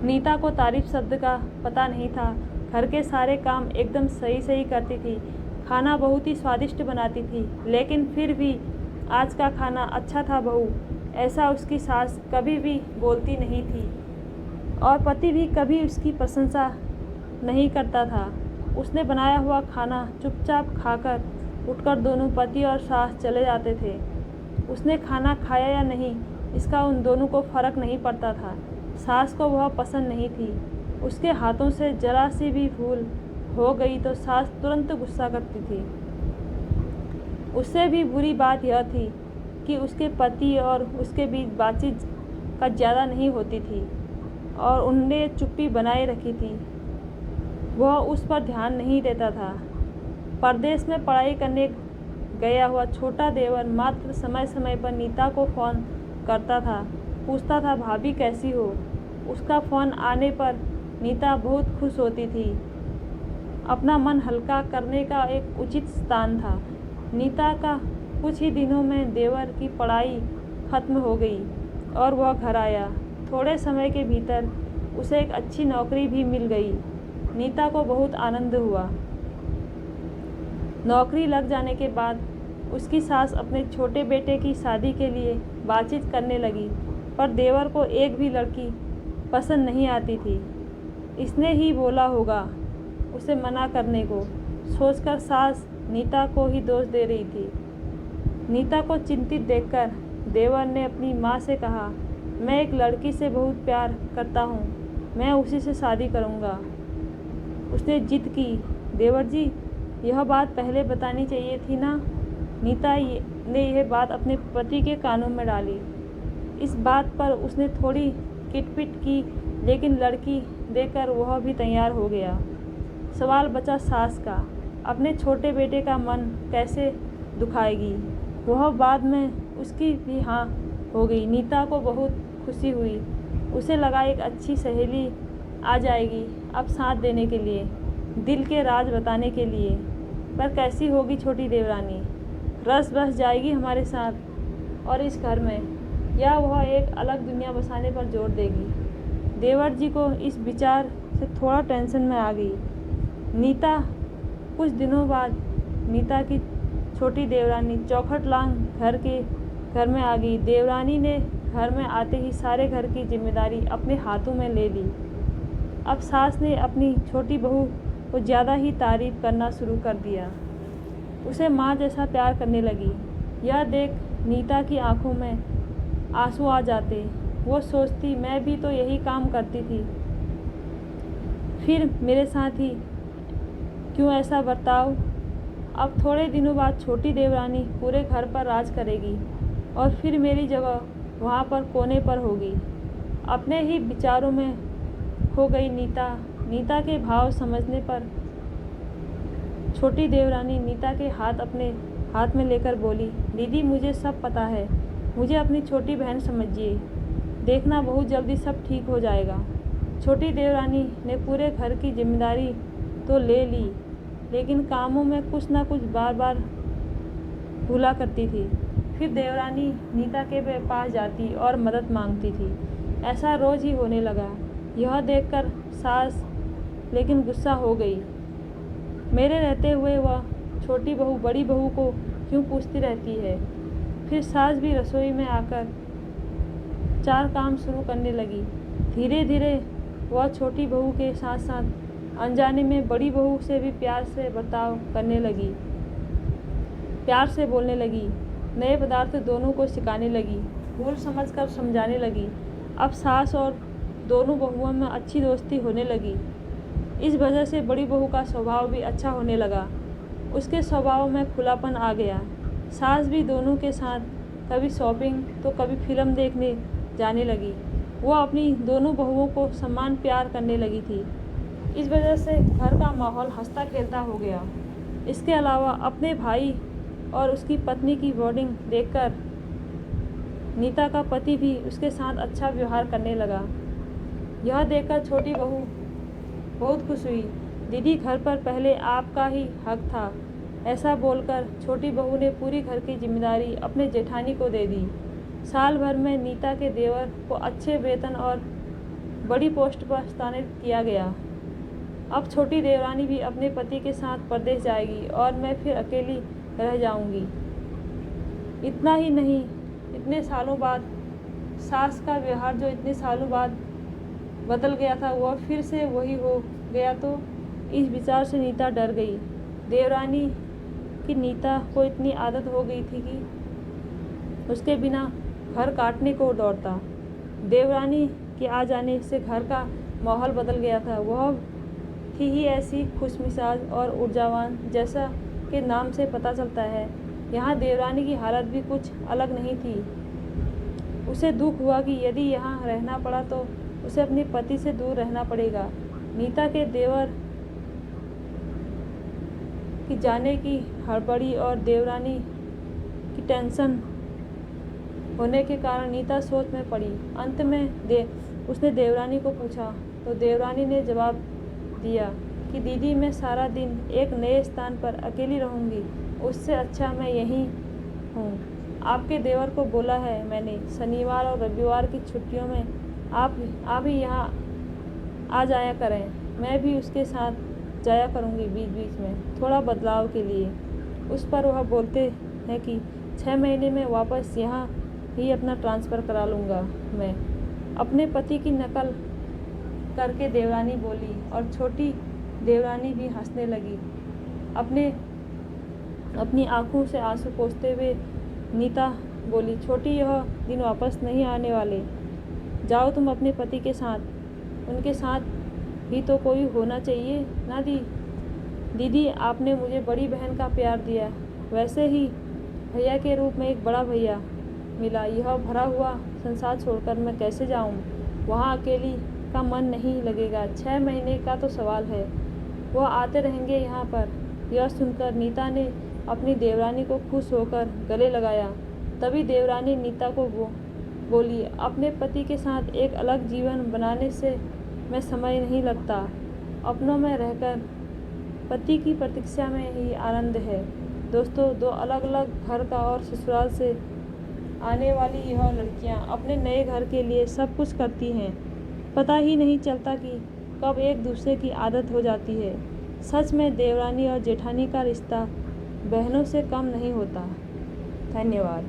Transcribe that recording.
नीता को तारीफ शब्द का पता नहीं था। घर के सारे काम एकदम सही सही करती थी। खाना बहुत ही स्वादिष्ट बनाती थी, लेकिन फिर भी आज का खाना अच्छा था बहू, ऐसा उसकी सास कभी भी बोलती नहीं थी। और पति भी कभी उसकी प्रशंसा नहीं करता था। उसने बनाया हुआ खाना चुपचाप खाकर उठकर दोनों पति और सास चले जाते थे। उसने खाना खाया या नहीं, इसका उन दोनों को फर्क नहीं पड़ता था। सास को वह पसंद नहीं थी। उसके हाथों से जरा सी भी भूल हो गई तो सास तुरंत गुस्सा करती थी। उससे भी बुरी बात यह थी कि उसके पति और उसके बीच बातचीत का ज़्यादा नहीं होती थी और उनने चुप्पी बनाए रखी थी। वह उस पर ध्यान नहीं देता था। परदेश में पढ़ाई करने गया हुआ छोटा देवर मात्र समय समय पर नीता को फ़ोन करता था, पूछता था भाभी कैसी हो। उसका फ़ोन आने पर नीता बहुत खुश होती थी। अपना मन हल्का करने का एक उचित स्थान था। नीता का कुछ ही दिनों में देवर की पढ़ाई खत्म हो गई और वह घर आया। थोड़े समय के भीतर उसे एक अच्छी नौकरी भी मिल गई। नीता को बहुत आनंद हुआ। नौकरी लग जाने के बाद उसकी सास अपने छोटे बेटे की शादी के लिए बातचीत करने लगी, पर देवर को एक भी लड़की पसंद नहीं आती थी। इसने ही बोला होगा उसे मना करने को, सोचकर सास नीता को ही दोष दे रही थी। नीता को चिंतित देखकर देवर ने अपनी माँ से कहा, मैं एक लड़की से बहुत प्यार करता हूँ, मैं उसी से शादी करूँगा। उसने जिद की, देवर जी यह बात पहले बतानी चाहिए थी ना। नीता ने यह बात अपने पति के कानों में डाली। इस बात पर उसने थोड़ी किटपिट की, लेकिन लड़की देखकर वह भी तैयार हो गया। सवाल बचा सास का, अपने छोटे बेटे का मन कैसे दुखाएगी। वह बाद में उसकी भी हाँ हो गई। नीता को बहुत खुशी हुई। उसे लगा एक अच्छी सहेली आ जाएगी अब साथ देने के लिए, दिल के राज बताने के लिए। पर कैसी होगी छोटी देवरानी, रस बस जाएगी हमारे साथ और इस घर में, या वह एक अलग दुनिया बसाने पर जोर देगी। देवर जी को इस विचार से थोड़ा टेंशन में आ गई। नीता कुछ दिनों बाद नीता की छोटी देवरानी चौखट लांग घर में आ गई। देवरानी ने घर में आते ही सारे घर की जिम्मेदारी अपने हाथों में ले ली। अब सास ने अपनी छोटी बहू को ज़्यादा ही तारीफ करना शुरू कर दिया। उसे माँ जैसा प्यार करने लगी। यह देख नीता की आंखों में आंसू आ जाते। वो सोचती, मैं भी तो यही काम करती थी, फिर मेरे साथ ही क्यों ऐसा बर्ताव। अब थोड़े दिनों बाद छोटी देवरानी पूरे घर पर राज करेगी और फिर मेरी जगह वहाँ पर कोने पर होगी। अपने ही विचारों में हो गई नीता के भाव समझने पर छोटी देवरानी नीता के हाथ अपने हाथ में लेकर बोली, दीदी मुझे सब पता है, मुझे अपनी छोटी बहन समझिए, देखना बहुत जल्दी सब ठीक हो जाएगा। छोटी देवरानी ने पूरे घर की जिम्मेदारी तो ले ली, लेकिन कामों में कुछ ना कुछ बार बार भूला करती थी। फिर देवरानी नीता के पास जाती और मदद मांगती थी। ऐसा रोज़ ही होने लगा। यह देखकर सास लेकिन गुस्सा हो गई। मेरे रहते हुए वह छोटी बहू बड़ी बहू को क्यों पूछती रहती है। फिर सास भी रसोई में आकर चार काम शुरू करने लगी। धीरे धीरे वह छोटी बहू के साथ साथ अनजाने में बड़ी बहू से भी प्यार से बर्ताव करने लगी, प्यार से बोलने लगी, नए पदार्थ दोनों को सिखाने लगी, भूल समझकर समझाने लगी। अब सास और दोनों बहुओं में अच्छी दोस्ती होने लगी। इस वजह से बड़ी बहू का स्वभाव भी अच्छा होने लगा। उसके स्वभाव में खुलापन आ गया। सास भी दोनों के साथ कभी शॉपिंग तो कभी फिल्म देखने जाने लगी। वो अपनी दोनों बहुओं को समान प्यार करने लगी थी। इस वजह से घर का माहौल हंसता खेलता हो गया। इसके अलावा अपने भाई और उसकी पत्नी की बॉन्डिंग देखकर नीता का पति भी उसके साथ अच्छा व्यवहार करने लगा। यह देखकर छोटी बहू बहुत खुश हुई। दीदी घर पर पहले आपका ही हक था। ऐसा बोलकर छोटी बहू ने पूरी घर की जिम्मेदारी अपने जेठानी को दे दी। साल भर में नीता के देवर को अच्छे वेतन और बड़ी पोस्ट पर स्थानांतरित किया गया। अब छोटी देवरानी भी अपने पति के साथ परदेश जाएगी और मैं फिर अकेली रह जाऊंगी। इतना ही नहीं, इतने सालों बाद सास का व्यवहार जो इतने सालों बाद बदल गया था वह फिर से वही हो गया। तो इस विचार से नीता डर गई। देवरानी की नीता को इतनी आदत हो गई थी कि उसके बिना घर काटने को दौड़ता। देवरानी के आ जाने से घर का माहौल बदल गया था। वह थी ही ऐसी खुशमिजाज और ऊर्जावान, जैसा कि नाम से पता चलता है। यहाँ देवरानी की हालत भी कुछ अलग नहीं थी। उसे दुख हुआ कि यदि यहाँ रहना पड़ा तो उसे अपने पति से दूर रहना पड़ेगा। नीता के देवर की जाने की हड़बड़ी और देवरानी की टेंशन होने के कारण नीता सोच में पड़ी। अंत में उसने देवरानी को पूछा तो देवरानी ने जवाब दिया कि दीदी, मैं सारा दिन एक नए स्थान पर अकेली रहूंगी, उससे अच्छा मैं यहीं हूँ। आपके देवर को बोला है मैंने, शनिवार और रविवार की छुट्टियों में आप ही यहाँ आ जाया करें। मैं भी उसके साथ जाया करूँगी बीच बीच में, थोड़ा बदलाव के लिए। उस पर वह बोलते हैं कि 6 महीने में वापस यहाँ ही अपना ट्रांसफ़र करा लूँगा मैं। अपने पति की नकल करके देवरानी बोली और छोटी देवरानी भी हंसने लगी। अपनी आंखों से आंसू पोंछते हुए नीता बोली, छोटी, यह दिन वापस नहीं आने वाले। जाओ तुम अपने पति के साथ, उनके साथ भी तो कोई होना चाहिए ना। दीदी, आपने मुझे बड़ी बहन का प्यार दिया, वैसे ही भैया के रूप में एक बड़ा भैया मिला। यह भरा हुआ संसार छोड़कर मैं कैसे जाऊं? वहाँ अकेली का मन नहीं लगेगा। 6 महीने का तो सवाल है, वह आते रहेंगे यहाँ पर। यह सुनकर नीता ने अपनी देवरानी को खुश होकर गले लगाया। तभी देवरानी नीता को बोली, अपने पति के साथ एक अलग जीवन बनाने से मैं समय नहीं लगता। अपनों में रहकर पति की प्रतीक्षा में ही आनंद है। दोस्तों, 2 अलग अलग घर का और ससुराल से आने वाली यह लड़कियां अपने नए घर के लिए सब कुछ करती हैं। पता ही नहीं चलता कि कब एक दूसरे की आदत हो जाती है। सच में देवरानी और जेठानी का रिश्ता बहनों से कम नहीं होता। धन्यवाद।